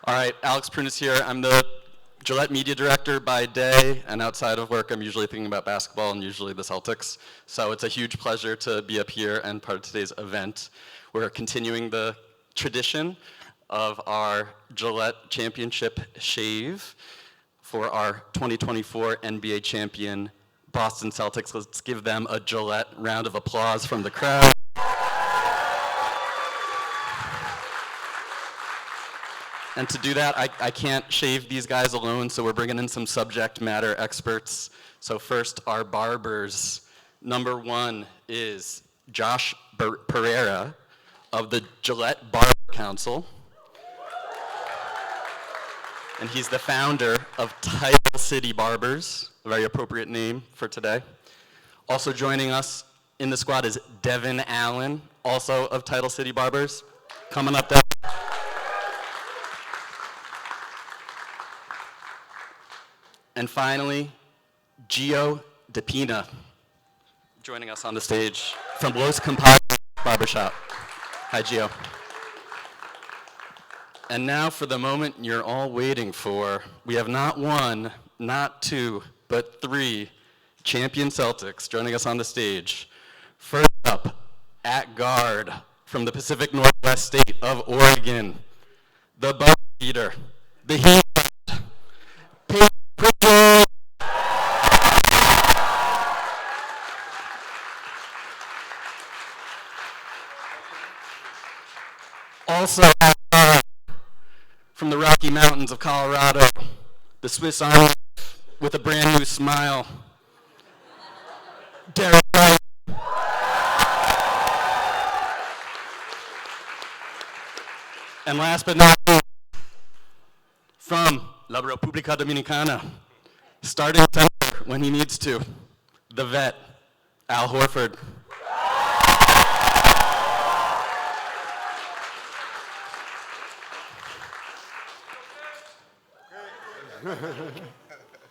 All right, Alex Prunis here. I'm the Gillette Media Director by day, and outside of work, I'm usually thinking about basketball and usually the Celtics. So it's a huge pleasure to be up here and part of today's event. We're continuing the tradition of our Gillette Championship shave for our 2024 NBA champion Boston Celtics. Let's give them a Gillette round of applause from the crowd. And to do that, I can't shave these guys alone, so we're bringing in some subject matter experts. So first, our barbers. Number one is Josh Pereira of the Gillette Barber Council. And he's the founder of Title City Barbers, a very appropriate name for today. Also joining us in the squad is Devin Allen, also of Title City Barbers. Coming up there. And finally, Gio DePina, joining us on the stage from Los Compadres Barbershop. Hi, Gio. And now for the moment you're all waiting for. We have not one, not two, but three champion Celtics joining us on the stage. First up, at guard from the Pacific Northwest state of Oregon, the buzzer beater, the heat, Payton, Pritchard. Also at guard from the Rocky Mountains of Colorado, the Swiss Army with a brand new smile, Derrick White. And last but not least, from La República Dominicana, starting center when he needs to, the vet, Al Horford.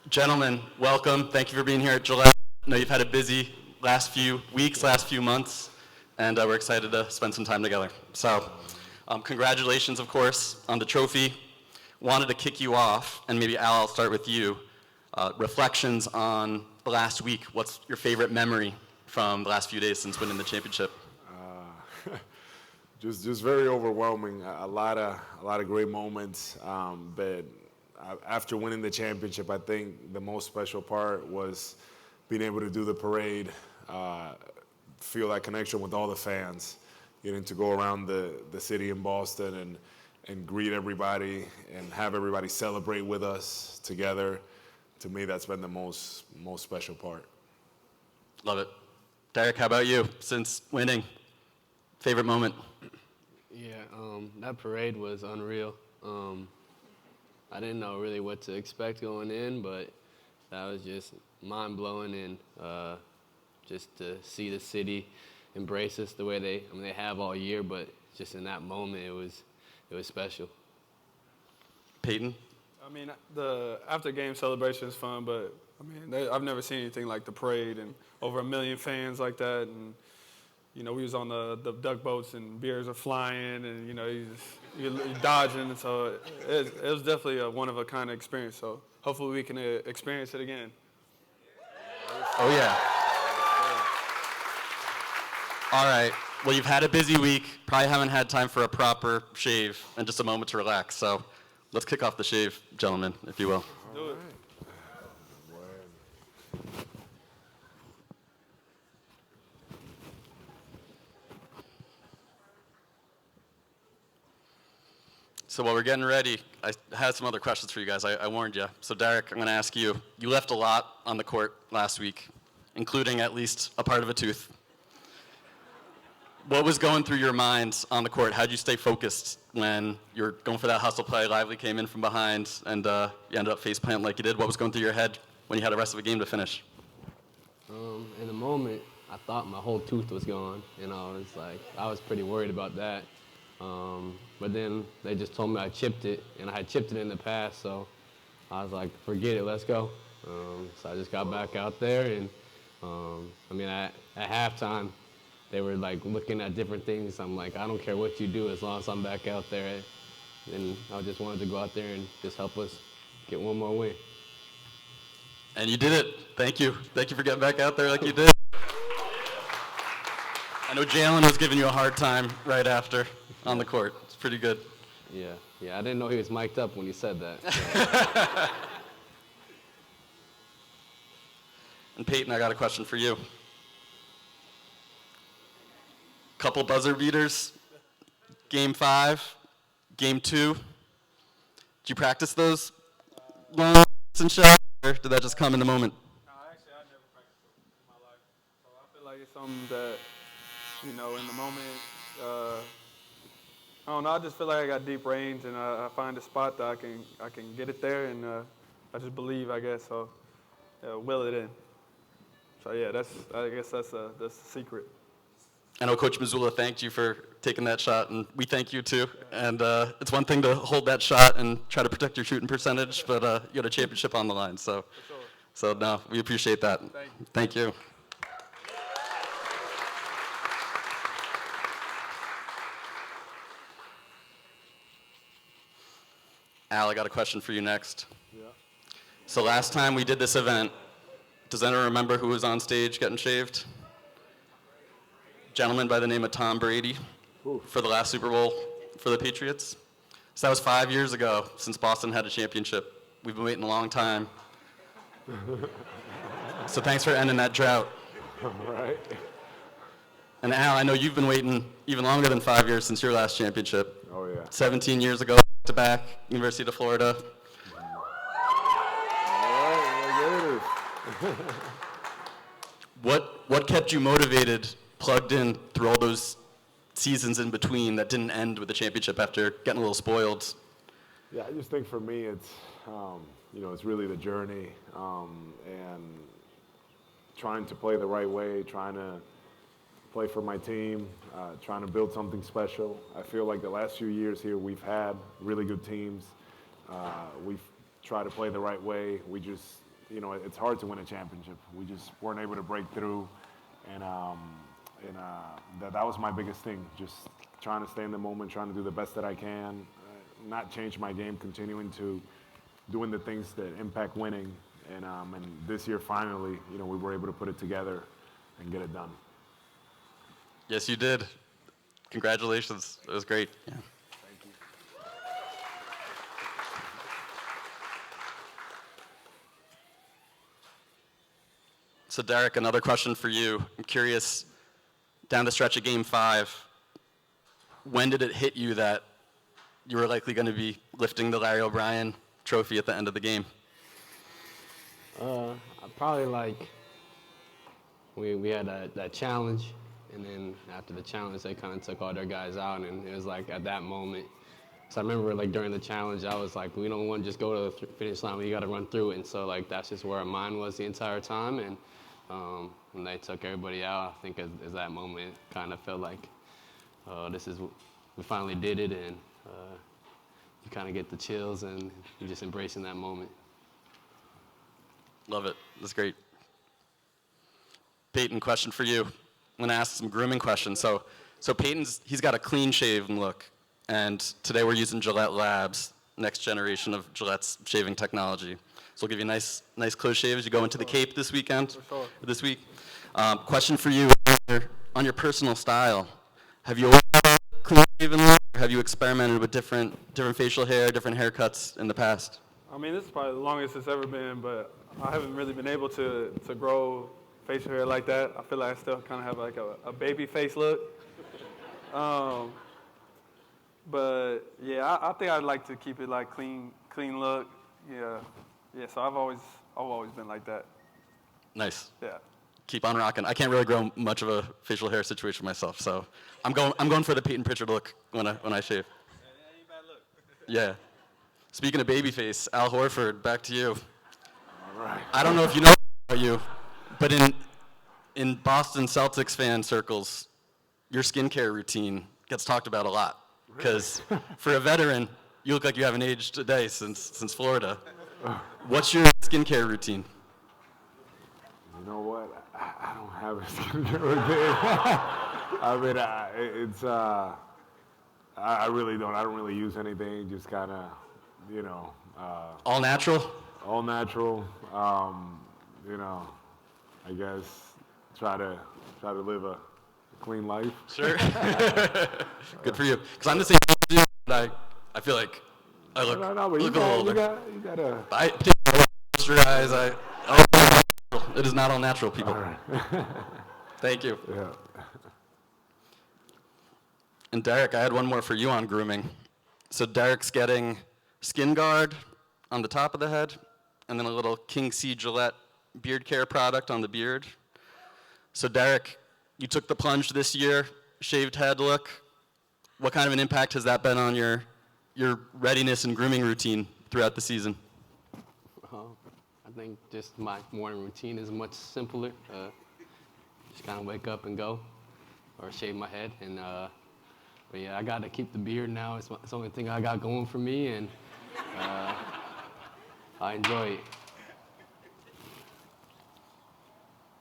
Gentlemen, welcome. Thank you for being here at Gillette. I know you've had a busy last few weeks, last few months, and we're excited to spend some time together. So, congratulations, of course, on the trophy. Wanted to kick you off, and maybe Al, I'll start with you. Reflections on the last week. What's your favorite memory from the last few days since winning the championship? Just very overwhelming. A lot of great moments, but after winning the championship, I think the most special part was being able to do the parade, feel that connection with all the fans, getting to go around the city in Boston and greet everybody and have everybody celebrate with us together. To me, that's been the most special part. Love it. Derrick, how about you? Since winning, favorite moment? Yeah, that parade was unreal. I didn't know really what to expect going in, but that was just mind-blowing, and just to see the city embrace us the way they have all year, but just in that moment, it was special. Payton? I mean, the after-game celebration is fun, but I mean, I've never seen anything like the parade and over 1 million fans like that, and you know, we was on the duck boats and beers are flying, and you know, you're dodging. So it was definitely a one-of-a-kind experience. So hopefully we can experience it again. Oh, yeah. All right. Well, you've had a busy week. Probably haven't had time for a proper shave and just a moment to relax. So let's kick off the shave, gentlemen, if you will. Do it. So while we're getting ready, I had some other questions for you guys. I warned you. So Derrick, I'm going to ask you. You left a lot on the court last week, including at least a part of a tooth. What was going through your mind on the court? How did you stay focused when you were going for that hustle play? Lively came in from behind, and you ended up face plant like you did. What was going through your head when you had the rest of the game to finish? In the moment, I thought my whole tooth was gone, and I was pretty worried about that. But then they just told me I chipped it, and I had chipped it in the past, so I was like, forget it, let's go. So I just got back out there, and at halftime, they were like looking at different things. I'm like, I don't care what you do as long as I'm back out there and I just wanted to go out there and just help us get one more win. And you did it. Thank you. Thank you for getting back out there like you did. I know Jalen was giving you a hard time right after on the court. It's pretty good. Yeah, I didn't know he was mic'd up when he said that. And Payton, I got a question for you. Couple buzzer beaters. Game 5, Game 2. Did you practice those long and shots, or did that just come in the moment? No, actually, I never practiced it in my life. So I feel like it's something that, in the moment, I don't know. I just feel like I got deep range, and I find a spot that I can get it there, and I just believe, I guess. So, will it in. So yeah, I guess that's the secret. I know Coach Missoula thanked you for taking that shot, and we thank you too. And it's one thing to hold that shot and try to protect your shooting percentage, but you got a championship on the line. So no, we appreciate that. Thank you. Al, I got a question for you next. Yeah. So last time we did this event, does anyone remember who was on stage getting shaved? Gentleman by the name of Tom Brady for the last Super Bowl for the Patriots. So that was 5 years ago since Boston had a championship. We've been waiting a long time. So thanks for ending that drought. All right. And Al, I know you've been waiting even longer than 5 years since your last championship. Oh, yeah. 17 years ago, back, University of Florida. All right, What kept you motivated, plugged in through all those seasons in between that didn't end with the championship after getting a little spoiled? Yeah, I just think for me, it's it's really the journey and trying to play the right way, trying to play for my team, trying to build something special. I feel like the last few years here, we've had really good teams. We've tried to play the right way. We just, it's hard to win a championship. We just weren't able to break through, and that was my biggest thing. Just trying to stay in the moment, trying to do the best that I can, not change my game, continuing to doing the things that impact winning. And this year, finally, we were able to put it together and get it done. Yes, you did. Congratulations. It was great. Yeah. Thank you. So Derrick, another question for you. I'm curious, down the stretch of Game 5, when did it hit you that you were likely going to be lifting the Larry O'Brien trophy at the end of the game? Probably we had that challenge, and then after the challenge, they kind of took all their guys out, and it was like at that moment. So I remember during the challenge, I was like, we don't want to just go to the finish line, we got to run through it. And so that's just where our mind was the entire time. And when they took everybody out, I think as that moment, it kind of felt like we finally did it, and you kind of get the chills, and you're just embracing that moment. Love it. That's great. Payton, question for you. I'm going to ask some grooming questions. So Payton's, he's got a clean-shaven look, and today we're using Gillette Labs, next generation of Gillette's shaving technology. So we'll give you a nice close shave as you go into the Cape this weekend, this week. Question for you on your personal style. Have you always had a clean-shaven look, or have you experimented with different facial hair, different haircuts in the past? I mean, this is probably the longest it's ever been, but I haven't really been able to grow facial hair like that. I feel like I still kind of have a baby face look. But yeah, I think I'd like to keep it clean look. Yeah. So I've always been like that. Nice. Yeah. Keep on rocking. I can't really grow much of a facial hair situation myself, so I'm going for the Payton Pritchard look when I shave. That ain't bad look. Yeah. Speaking of babyface, Al Horford, back to you. All right. I don't know if you know about you, but in Boston Celtics fan circles, your skincare routine gets talked about a lot. Because for a veteran, you look like you haven't aged a day since Florida. What's your skincare routine? You know what? I don't have a skincare routine. I mean, I really don't. I don't really use anything. Just kind of, All natural? all natural. I guess try to live a clean life. Sure. Good for you. Because I'm the same as you, but I feel like I look, No, but look a little older. you gotta. I take my moisturize. It is not all natural, people. All right. Thank you. Yeah. And Derrick, I had one more for you on grooming. So Derrick's getting skin guard on the top of the head, and then a little King C Gillette beard care product on the beard. So Derrick, you took the plunge this year, shaved head look. What kind of an impact has that been on your readiness and grooming routine throughout the season? I think just my morning routine is much simpler. Just kind of wake up and go, or shave my head. And but yeah, I got to keep the beard now. It's the only thing I got going for me, and I enjoy it.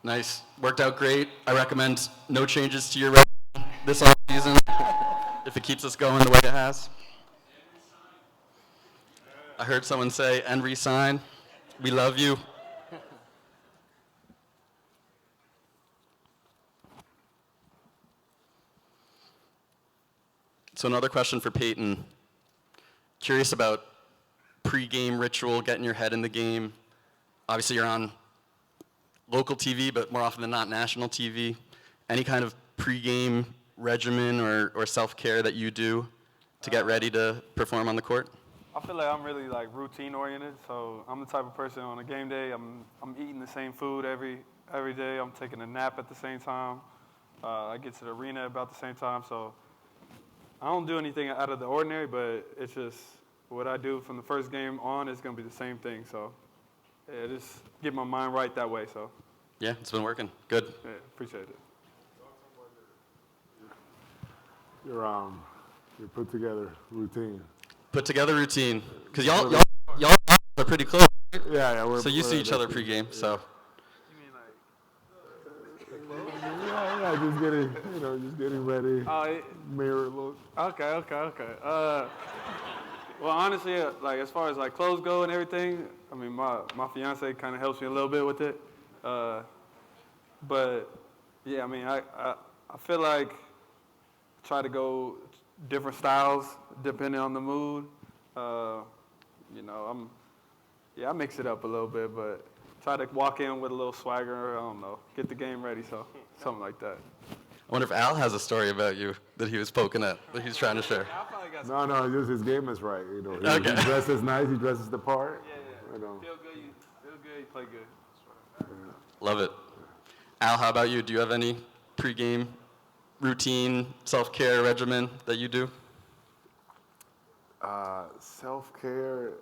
Nice. Worked out great. I recommend no changes to your regimen this offseason if it keeps us going the way it has. I heard someone say, and resign. We love you. So another question for Payton. Curious about pre-game ritual, getting your head in the game. Obviously you're on local TV, but more often than not, national TV. Any kind of pre-game regimen or self-care that you do to get ready to perform on the court? I feel like I'm really like routine oriented, so I'm the type of person on a game day, I'm eating the same food every day. I'm taking a nap at the same time. I get to the arena about the same time, so I don't do anything out of the ordinary, but it's just what I do from the first game on is going to be the same thing. So yeah, just get my mind right that way. So yeah, it's been working. Good. yeah, appreciate it. Your put together routine. Put together routine, because y'all are pretty close. Right? Yeah. So you see each other pregame. So You mean like? Yeah, just getting ready. Mirror look. Okay. Well, honestly, like as far as like clothes go and everything, I mean, my fiance kind of helps me a little bit with it. But yeah, I mean, I feel like I try to go different styles depending on the mood. I mix it up a little bit, but try to walk in with a little swagger. I don't know, get the game ready, so something like that. I wonder if Al has a story about you that he was poking at, that he's trying to share. No, just his game is right. He dresses nice. He dresses the part. Yeah. Feel good. You play good. Love it. Al, how about you? Do you have any pregame routine, self-care regimen that you do? Self-care,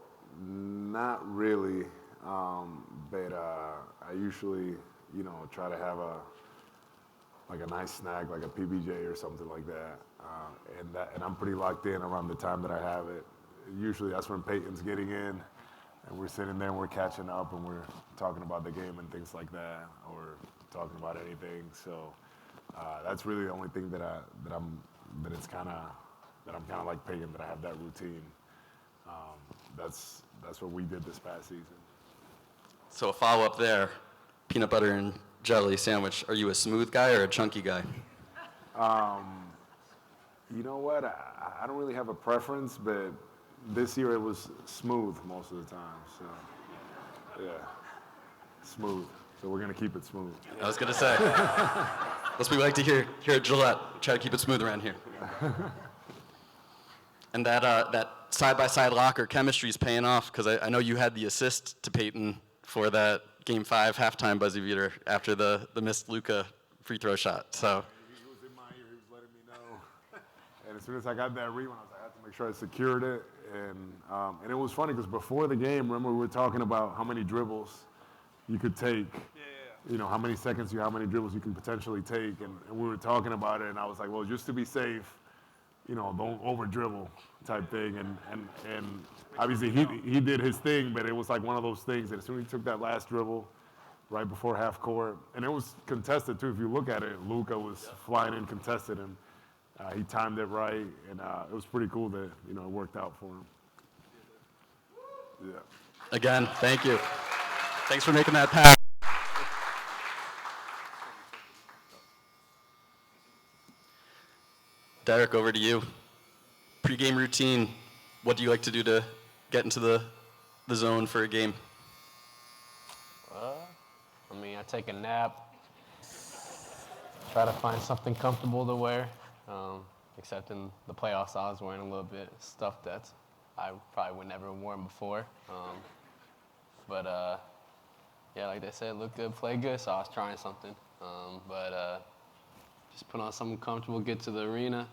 not really. But I usually, try to have a nice snack, like a PBJ or something like that. And I'm pretty locked in around the time that I have it. Usually that's when Payton's getting in, and we're sitting there and we're catching up and we're talking about the game and things like that, or talking about anything. So that's really the only thing that I'm kind of like Payton, that I have that routine. That's what we did this past season. So a follow-up there, peanut butter and jelly sandwich. Are you a smooth guy or a chunky guy? You know what? I don't really have a preference, but this year it was smooth most of the time. So, yeah, smooth. So we're going to keep it smooth. I was going to say. That's what we like to hear here at Gillette. Try to keep it smooth around here. And that side-by-side locker chemistry is paying off, because I know you had the assist to Payton for that Game 5 halftime buzzer beater after the missed Luka free throw shot. So he was in my ear. He was letting me know. And as soon as I got that rebound, I had to make sure I secured it. And it was funny because before the game, remember we were talking about how many dribbles you could take. Yeah. How many seconds how many dribbles you can potentially take. And we were talking about it, and I was like, well, just to be safe, don't over dribble type thing. And obviously he did his thing, but it was like one of those things that as soon as he took that last dribble right before half court, and it was contested too. If you look at it, Luka was flying in contested, and he timed it right, and it was pretty cool that it worked out for him. Yeah. Again, thank you. Thanks for making that pass. Derrick, over to you. Pre-game routine. What do you like to do to get into the zone for a game? I take a nap, try to find something comfortable to wear, except in the playoffs I was wearing a little bit stuff that I probably would never have worn before. Yeah, like they said, look good, play good, so I was trying something. Just put on something comfortable, get to the arena,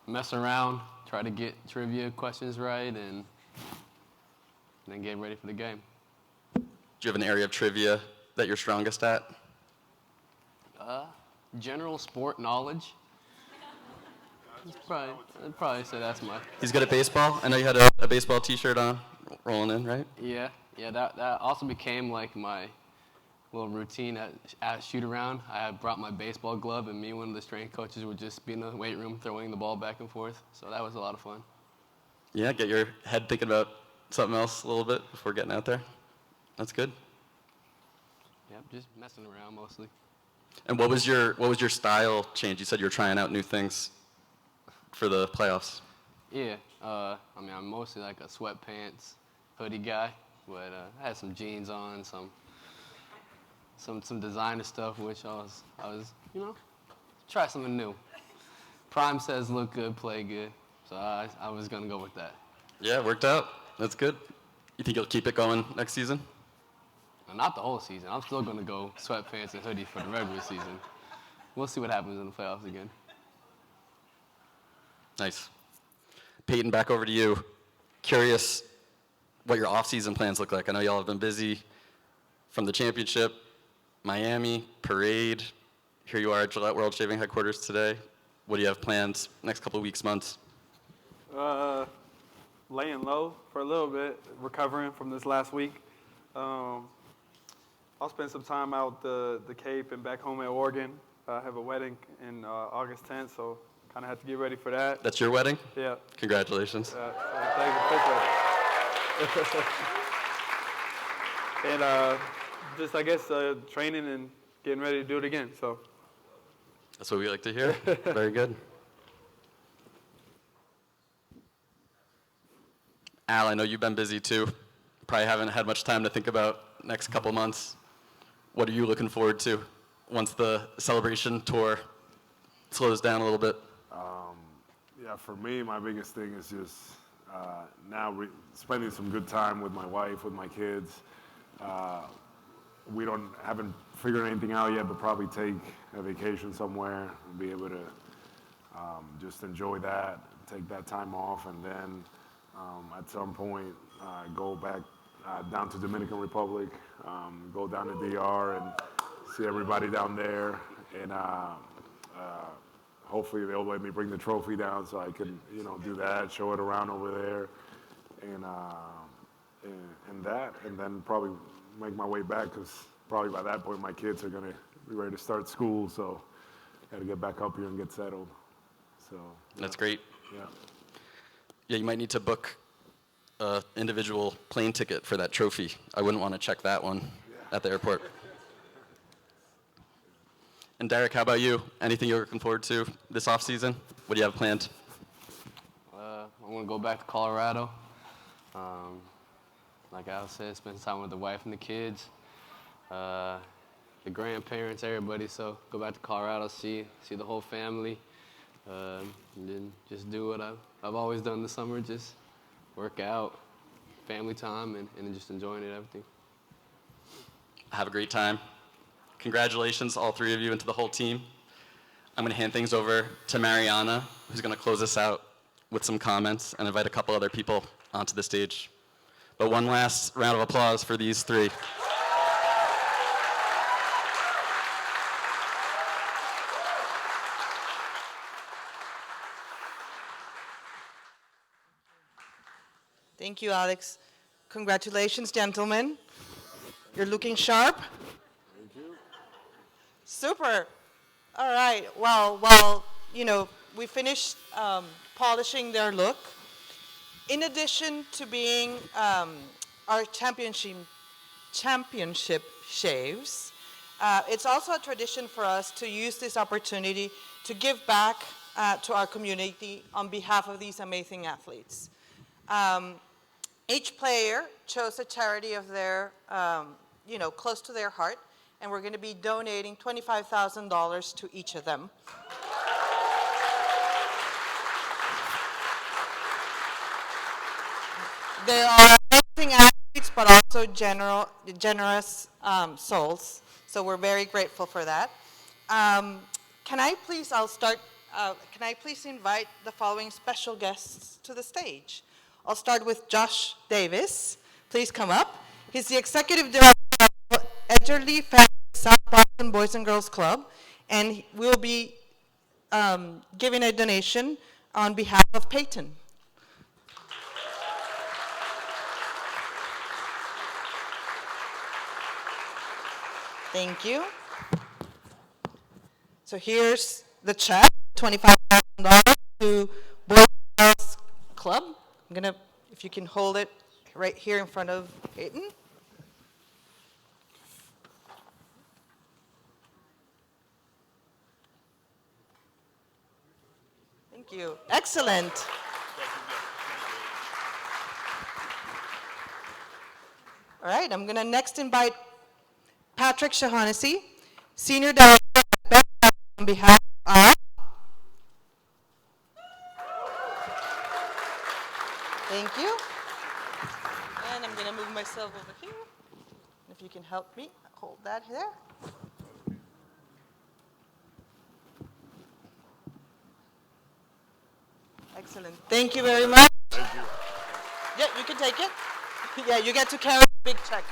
mess around, try to get trivia questions right, and then get ready for the game. Do you have an area of trivia that you're strongest at? General sport knowledge. I'd probably say that's my. He's good at baseball. I know you had a baseball T-shirt on, rolling in, right? Yeah. That also became like my little routine at shoot around. I had brought my baseball glove, and me and one of the strength coaches would just be in the weight room throwing the ball back and forth. So that was a lot of fun. Yeah, get your head thinking about something else a little bit before getting out there. That's good. Yep, just messing around mostly. And what was your style change? You said you were trying out new things for the playoffs. Yeah, I'm mostly like a sweatpants, hoodie guy, but I had some jeans on, some designer stuff, which I was try something new. Prime says look good, play good, so I was gonna go with that. Yeah, it worked out. That's good. You think you'll keep it going next season? Not the whole season. I'm still gonna go sweatpants and hoodie for the regular season. We'll see what happens in the playoffs again. Nice. Payton, back over to you. Curious what your off-season plans look like. I know y'all have been busy from the championship, Miami, parade. Here you are at Gillette World Shaving Headquarters today. What do you have planned next couple of weeks, months? Laying low for a little bit, recovering from this last week. I'll spend some time out the Cape and back home at Oregon. I have a wedding in August 10th, so kind of have to get ready for that. That's your wedding? Yeah. Congratulations. Thank you. And just, I guess, training and getting ready to do it again. So. That's what we like to hear. Very good. Al, I know you've been busy too. Probably haven't had much time to think about next couple months. What are you looking forward to once the celebration tour slows down a little bit? Yeah, for me, my biggest thing is just now spending some good time with my wife, with my kids. We haven't figured anything out yet, but probably take a vacation somewhere and be able to just enjoy that, take that time off, and then at some point go back down to Dominican Republic, go down to DR and see everybody down there, and hopefully they'll let me bring the trophy down so I can, do that, show it around over there, and then probably make my way back, because probably by that point my kids are gonna be ready to start school, so got to get back up here and get settled. So yeah. That's great. Yeah. Yeah, you might need to book an individual plane ticket for that trophy. I wouldn't want to check that one at the airport. And Derrick, how about you? Anything you're looking forward to this offseason? What do you have planned? I'm going to go back to Colorado. Like Al said, spend time with the wife and the kids, the grandparents, everybody. So go back to Colorado, see the whole family, and then just do what I've always done this summer, just work out, family time, and just enjoying it, everything. Have a great time. Congratulations, all three of you, and to the whole team. I'm going to hand things over to Mariana, who's going to close us out with some comments and invite a couple other people onto the stage. But one last round of applause for these three. Thank you, Alex. Congratulations, gentlemen. You're looking sharp. Thank you. Super. All right. Well, we finished polishing their look. In addition to being our championship shaves, it's also a tradition for us to use this opportunity to give back to our community on behalf of these amazing athletes. Each player chose a charity of their, close to their heart, and we're going to be donating $25,000 to each of them. They are amazing athletes, but also generous souls. So we're very grateful for that. Can I please invite the following special guests to the stage? I'll start with Josh Davis. Please come up. He's the executive director of Edgerly Family South Boston Boys and Girls Club, and we'll be giving a donation on behalf of Payton. Thank you. So here's the check, $25,000 to Boys and Girls Club. I'm gonna, if you can hold it right here in front of Payton. Thank you. Excellent. All right, I'm gonna next invite Patrick Shaughnessy, Senior Director at Best on behalf of. Thank you. And I'm going to move myself over here. If you can help me, hold that there. Excellent. Thank you very much. Thank you. Yeah, you can take it. Yeah, you get to carry a big check.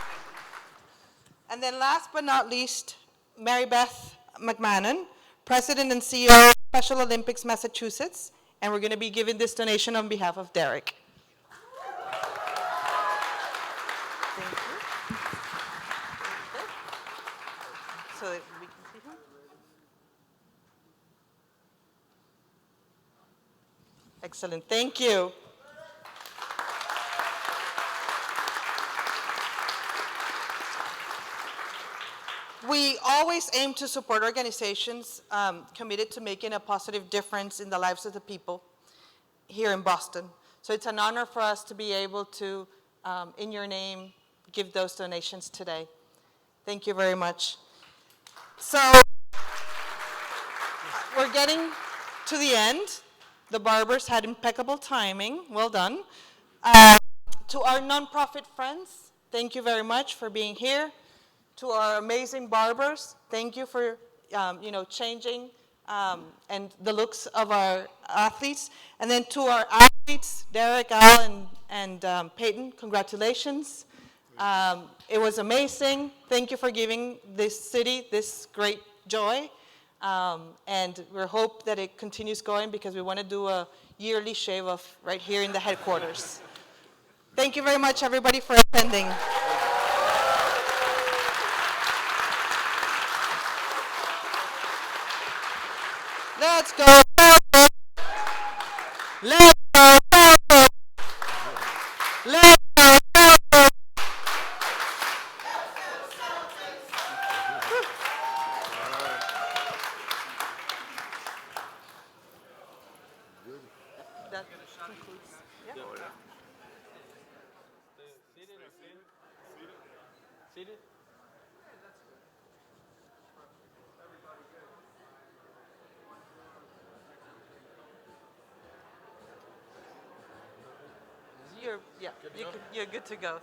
And then last but not least, Mary Beth McMahon, President and CEO of Special Olympics Massachusetts, and we're going to be giving this donation on behalf of Derrick. Thank you. So that we can see him. Excellent. Thank you. We always aim to support organizations committed to making a positive difference in the lives of the people here in Boston. So it's an honor for us to be able to, in your name, give those donations today. Thank you very much. So we're getting to the end. The barbers had impeccable timing. Well done. To our nonprofit friends, thank you very much for being here. To our amazing barbers, thank you for changing and the looks of our athletes. And then to our athletes, Derrick, Al, and Payton, congratulations. It was amazing. Thank you for giving this city this great joy. And we hope that it continues going because we want to do a yearly shave-off right here in the headquarters. Thank you very much, everybody, for attending. Let's go, Celtics! Let's go, Celtics! Let's go, Celtics! That concludes. Yeah. Seated or seated? Seated? You're good to go.